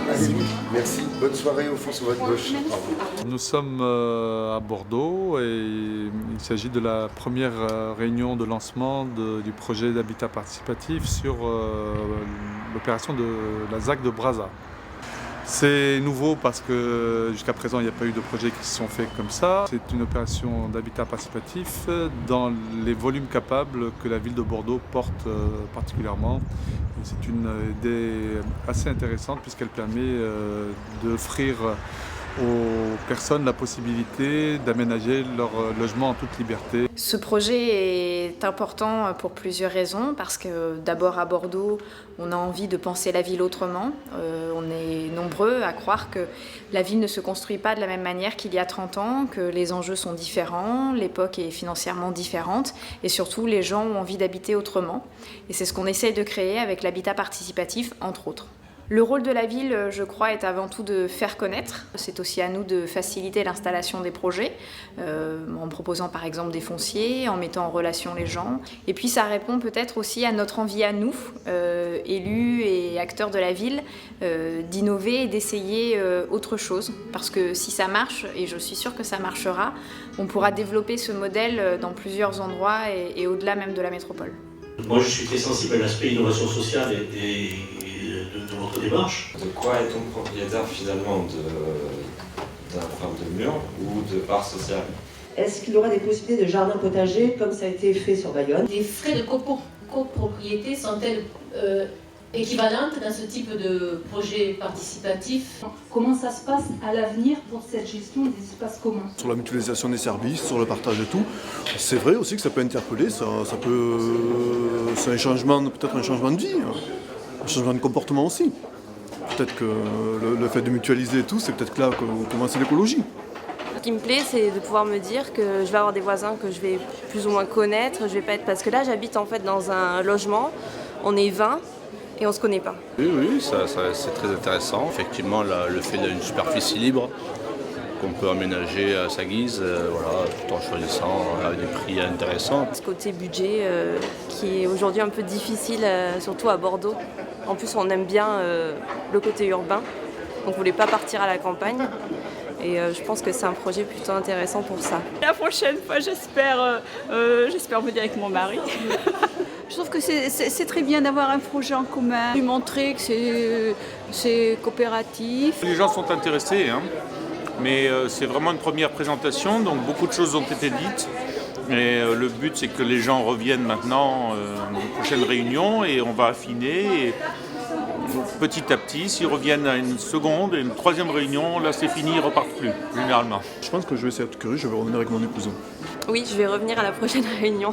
Allez-y, merci. Bonne soirée au fond sur votre gauche. Nous sommes à Bordeaux et il s'agit de la première réunion de lancement du projet d'habitat participatif sur l'opération de la ZAC de Brazza. C'est nouveau parce que jusqu'à présent il n'y a pas eu de projets qui se sont faits comme ça. C'est une opération d'habitat participatif dans les volumes capables que la ville de Bordeaux porte particulièrement. C'est une idée assez intéressante puisqu'elle permet d'offrir aux personnes la possibilité d'aménager leur logement en toute liberté. Ce projet est important pour plusieurs raisons, parce que d'abord à Bordeaux, on a envie de penser la ville autrement. On est nombreux à croire que la ville ne se construit pas de la même manière qu'il y a 30 ans, que les enjeux sont différents, l'époque est financièrement différente et surtout les gens ont envie d'habiter autrement. Et c'est ce qu'on essaye de créer avec l'habitat participatif, entre autres. Le rôle de la ville, je crois, est avant tout de faire connaître. C'est aussi à nous de faciliter l'installation des projets, en proposant par exemple des fonciers, en mettant en relation les gens. Et puis ça répond peut-être aussi à notre envie à nous, élus et acteurs de la ville, d'innover et d'essayer autre chose. Parce que si ça marche, et je suis sûre que ça marchera, on pourra développer ce modèle dans plusieurs endroits et au-delà même de la métropole. Moi je suis très sensible à l'aspect innovation sociale et de votre démarche. De quoi est-on propriétaire finalement de mur ou de part sociale? Est-ce qu'il y aura des possibilités de jardin potager comme ça a été fait sur Bayonne? Les frais de copropriété sont-elles équivalentes dans ce type de projet participatif? Comment ça se passe à l'avenir pour cette gestion des espaces communs? Sur la mutualisation des services, sur le partage de tout, c'est vrai aussi que ça peut interpeller, c'est un changement, peut-être un changement de vie, un changement de comportement aussi. Peut-être que le fait de mutualiser tout, c'est peut-être là qu'on commence l'écologie. Ce qui me plaît, c'est de pouvoir me dire que je vais avoir des voisins que je vais plus ou moins connaître. Je vais pas être... Parce que là, j'habite en fait dans un logement, on est 20 et on ne se connaît pas. Oui, c'est très intéressant. Effectivement, le fait d'une superficie libre qu'on peut aménager à sa guise, tout en choisissant des prix intéressants. Ce côté budget qui est aujourd'hui un peu difficile, surtout à Bordeaux. En plus, on aime bien le côté urbain, donc on ne voulait pas partir à la campagne. Et je pense que c'est un projet plutôt intéressant pour ça. La prochaine fois, j'espère venir avec mon mari. Je trouve que c'est très bien d'avoir un projet en commun, lui montrer que c'est coopératif. Les gens sont intéressés, mais c'est vraiment une première présentation, donc beaucoup de choses ont été dites. Et le but, c'est que les gens reviennent maintenant à une prochaine réunion et on va affiner. Et petit à petit, s'ils reviennent à une seconde et une troisième réunion, là c'est fini, ils repartent plus, généralement. Je pense que je vais essayer d'être curieux, je vais revenir avec mon épouse. Oui, je vais revenir à la prochaine réunion.